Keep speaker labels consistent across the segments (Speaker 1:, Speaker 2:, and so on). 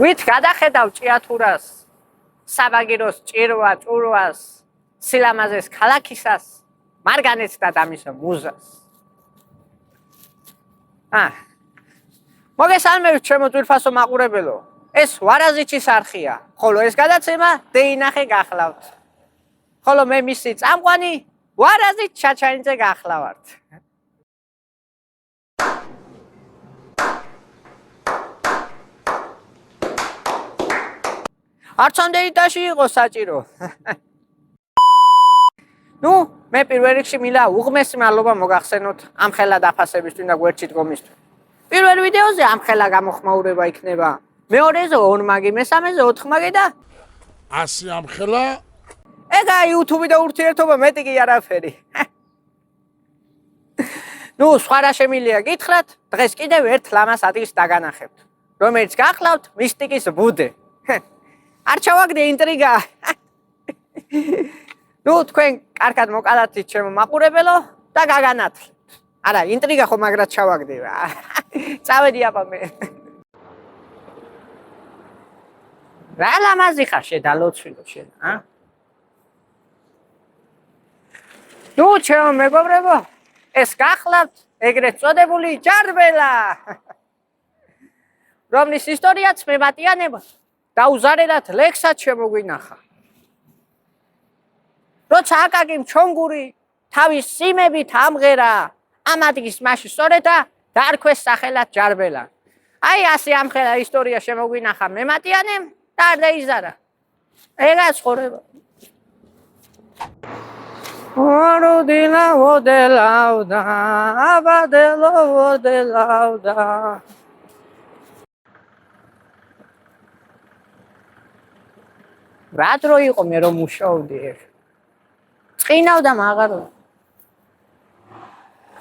Speaker 1: ვით გადახედავ ჭიათურას, საბაგიროს ჭირვა, ჭურვას, სილამაზეს ქალაქისას, მარგანეთს და დამის მუზას. მოგესალმებით ჩემო ძვირფასო მაყურებელო. ეს ვარაზიჩის არხია, ხოლო ეს გადაცემა დეინახე გახლავთ. ხოლო მე მისი წამყვანი ვარაზიჩ ჩაჩანიძე გახლავართ. არც ამდენიტაში იყო საჭირო. მე პირველ რიგში მინდა უღმესი მადლობა მოგახსენოთ ამ ხელა დაფასებისთვის და გვერდში დგომისთვის. პირველ ვიდეოზე ამ ხელა გამოხმაურება იქნება. მეორეზე ორმაგი, მესამეზე ოთხმაგი და
Speaker 2: 100 ამ ხელა.
Speaker 1: ეგა YouTube და ურთიერთობა მეტი კი არაფერი. სხვა რა შემიძლია გითხრათ, დღეს კიდევ ერთ ლამას ადგილს დაგანახებთ, რომელიც გახლავთ მისტიკის ბუდე. არ ჩავაგდე ინტრიგა. თქვენ კარგად მოკალათით ჩემო მაყურებელო და გაგანათლეთ. არა, ინტრიგა ხო მაგრად ჩავაგდე რა. წავედი აბა მე. რა ლამაზი ხარ შედალოცვილო შენ, ჩემო მეგობრებო, ეს გახლავთ ეგრეთ წოდებული ჯარბელა, რომლის ისტორიაც მემატიანება დაუზარელად ლექსად შემოგვინახა. როცა აკაკიმ ჩონგური თავის სიმებით ამღერა ამ ადგის მასში სწორედა დაარქვეს სახელად ჯარბელა. აი ასე ამხელა ისტორია შემოგვინახა მემატიანემ და არ დაიზარა. ეგა ცხოვრება. ოროდილა ოდელავდა, აბადელო ოდელავდა. რა დრო იყო მე რომ მუშაობდი ეგ. წინავდა მაგარო.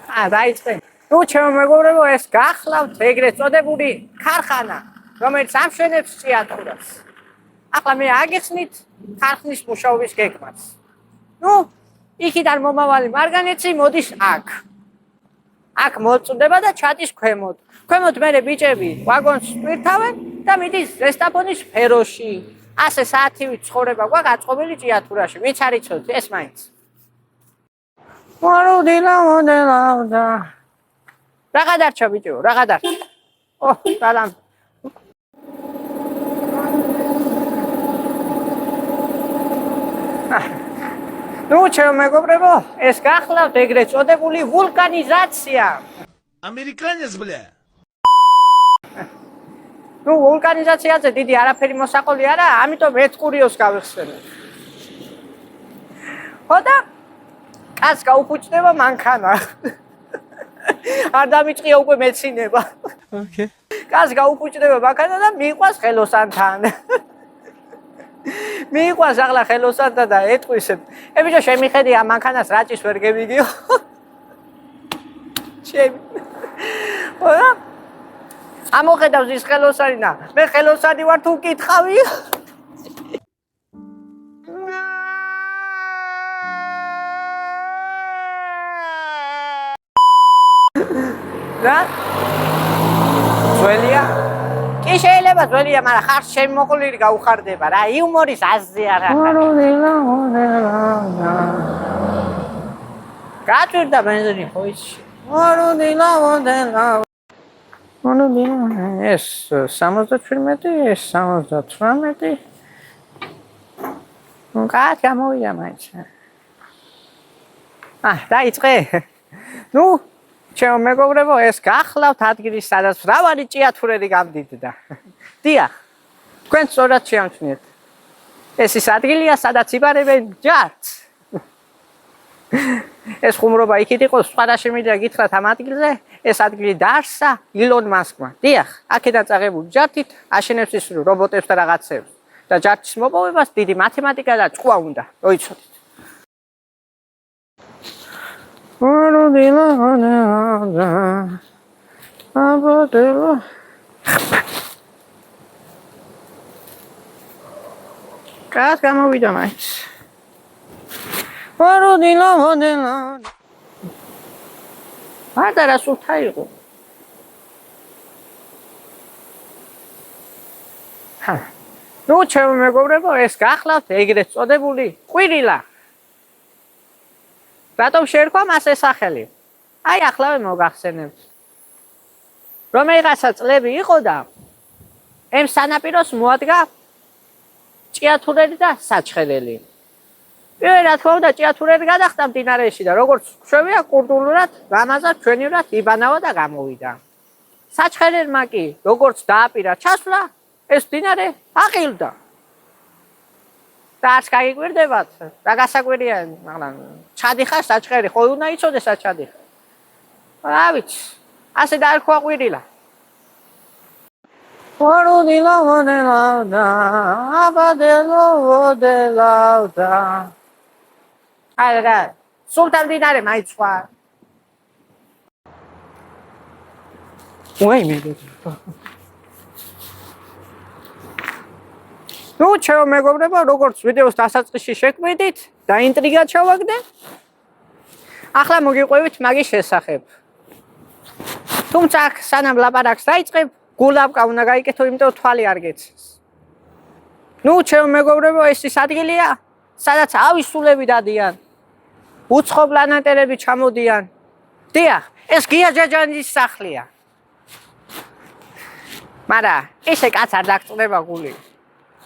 Speaker 1: დაიწყე. ჩემო მეგობრებო, ეს გახლავთ ეგრეთ წოდებული ქარხანა, რომელიც ამშვენებს ჭიათურას. ახლა მე აგიხსნით ქარხნის მუშაობის გეგმას. იქიდან მომავალი მარგანეცი მოდის აქ. აქ მოწდება და ჩატის ქვემოთ. ქვემოთ მერე ბიჭები ვაგონს სპირთავენ და მიდის ზესტაფონის სფეროში. ასე საათივით ცხოვრება გვაქვს აწყობილი ჭიათურაში. ვინც არ იცოდეთ ეს მაინც. ოროდილა ოდელავდა. რაღა დარჩა ბიჭო, რაღა დარჩა. სალამ. ჩემო მეგობრებო, ეს გახლავთ ეგრეთ წოდებული ვულკანიზაცია.
Speaker 2: ამერიკანეს ბლე.
Speaker 1: ვულკანიზაციაზე დიდი არაფერი მოსაყოლი არა, ამიტომ ეთყურიოს გავიხსენე. და კაც გაუფუჭდება მანქანა. არ დამიწყია უკვე მეცინება. კაც გაუფუჭდება მანქანა და მიიყვას ხელოსანთან. მიიყვას ახლა ხელოსანთან და ეთყვის. ბიჭო, შემიხედი ამ მანქანას რაჭის ვერ გევიგიო. ამოხედავს ის ხელოსანი და მე ხელოსანი ვარ თუ მკითხავი. რა? ძველია? კი შეიძლება ძველია, მაგრამ ხარ ჩემი მოყოლილი გაუხარდება რა, იუმორის აზზე არა. გაწვირდა ბენზინი ხო იცი? ეს 77, ეს 78. კაც გამოვიდა მაინც. დაიწყე. ჩემო მეგობრებო, ეს გახლავთ ადგილი, სადაც მრავალი ჭიათურელი გამდიდდა. დიახ, თქვენ სწორად შეამჩნიეთ. ეს ის ადგილია, სადაც იბარებენ ჯარს. ეს ხუმრობა იქით იყო, სხვა რა შემიძლია გითხრათ ამ ადგილზე, ეს ადგილი დაარსა ილონ მასკმა. დიახ, აქედან წაღებული ჯართით აშენებს ის რობოტებს და რაღაცებს. და ჯარჩის მოპოვებას დიდი მათემატიკა და ჭკუა უნდა, მოიცოდეთ. კაც გამოვიდა მაინც. მარტარა სულთა იყო. ნუ ჩემო მეგობრებო, ეს გახლავთ ეგრეთ წოდებული ყვირილა. რატომ შეერქვა მას ეს სახელი? აი ახლავე მოგახსენებთ. რომელიღაცა წლები იყო და ემ სანაპიროს მოადგა ჭიათურელი და საჩხერელი. პირველ რა თქმა უნდა ჭიათურელი გადახტა მდინარეში და როგორც ხვევია კურდულურად, ლამაზად, ჩვენივრად იბანავა და გამოვიდა. საჩხერელმა კი როგორც დააპირა ჩასვლა, ეს მდინარე აყილდა. და არც გაიკვირდებათ, რა გასაკვირია, მაგრამ ჩადიხარ საჩხერი, ხო უნდა იცოდეს საჩადიხარ. რა ვიცი, ასე დაერქვა ყვირილა. ვარუდილა ვანელავდა, აბადელო ვოდელავდა. არა, სულთან მდინარე მაინც სხვა. ვაიმე. ნუ ჩემო მეგობრებო, როგორც ვიდეოს დასაწყისში შეკვიდით და ინტრიგა ჩავაგდე. ახლა მოგიყვებით მაგის შესახებ. თუმცა სანამ ლაპარაკს დაიწყებ, გულავკა უნდა გაიკეთო, იმიტომ თვალი არ გეცეს. ნუ ჩემო მეგობრებო, ეს ის ადგილია, სადაც ავისულები დადიან. უცხო პლანეტელები ჩამოდიან. დიახ, ეს გია ჯაჯანჯის სახლია. მაგრამ ესე კაც არ დაგწდება გული.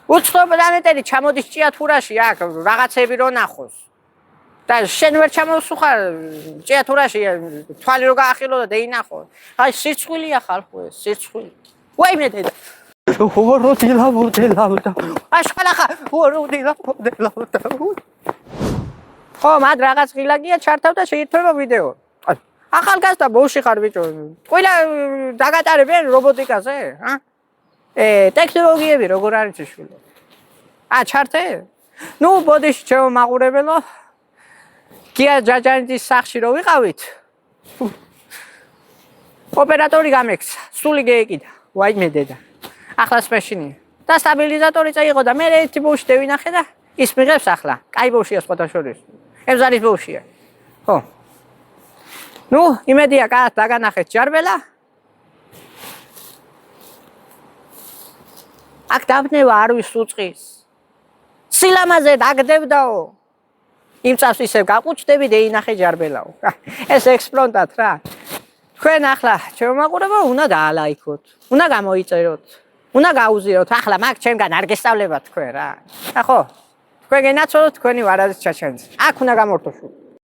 Speaker 1: უცხო პლანეტელი ჩამოდის ჭიათურაში აქ რაღაცები რო ნახოს. და შენ ვერ ჩამოსუხარ ჭიათურაში თვალი რო გაახილო და დაინახო. აი სიცხვილია ხალხო ეს, სიცხვილი. ვაიმე დედა. ვოროდილა ვოდელავდა. აშხალახა ვოროდილა ვოდელავდა. ხო, მათ რაღაც ღილაკია ჩართავ და შეირთმევა ვიდეო. ახალგაზრდა ბოუში ხარ ბიჭო. ყველა დაგატარებენ რობოტიკაზე, ა? ტექნოლოგიები როგორ არის შვილო? ჩართე? ნუ ბოდიში ჩემო მაყურებელო. გია ჯაჯანჯის სახში რო ვიყავით. ოპერატორი გამექცა, სული გეეკიდა. ვაიმე დედა. ახლა სპეშინი. და სტაბილიზატორი წაიღო და მე ერთი ბოუში დევინახე და ის მიღებს ახლა. კაი ბოუშია სხვათა შორის. ემზარის ბოუშია. ხო. ნუ იმედია კაც დაგანახეთ ჯარბელა. აქ დაბნევა არ ვის უწყის. სილამაზე დაგდებდაო. იმ წავს ისევ გაყუჩდები და ინახე ჯარბელაო. ეს ექსპრონტად რა. თქვენ ახლა ჩემო მაყურებო უნდა დაალაიქოთ. უნდა გამოიწეროთ. უნდა გაუზიაროთ. ახლა მაგ ჩემგან არ გესწავლებათ თქვენ რა. ხო. თქვენ გენაცოდოთ თქვენი ვარაზის ჩაჩენს. აქ უნდა გამორთო.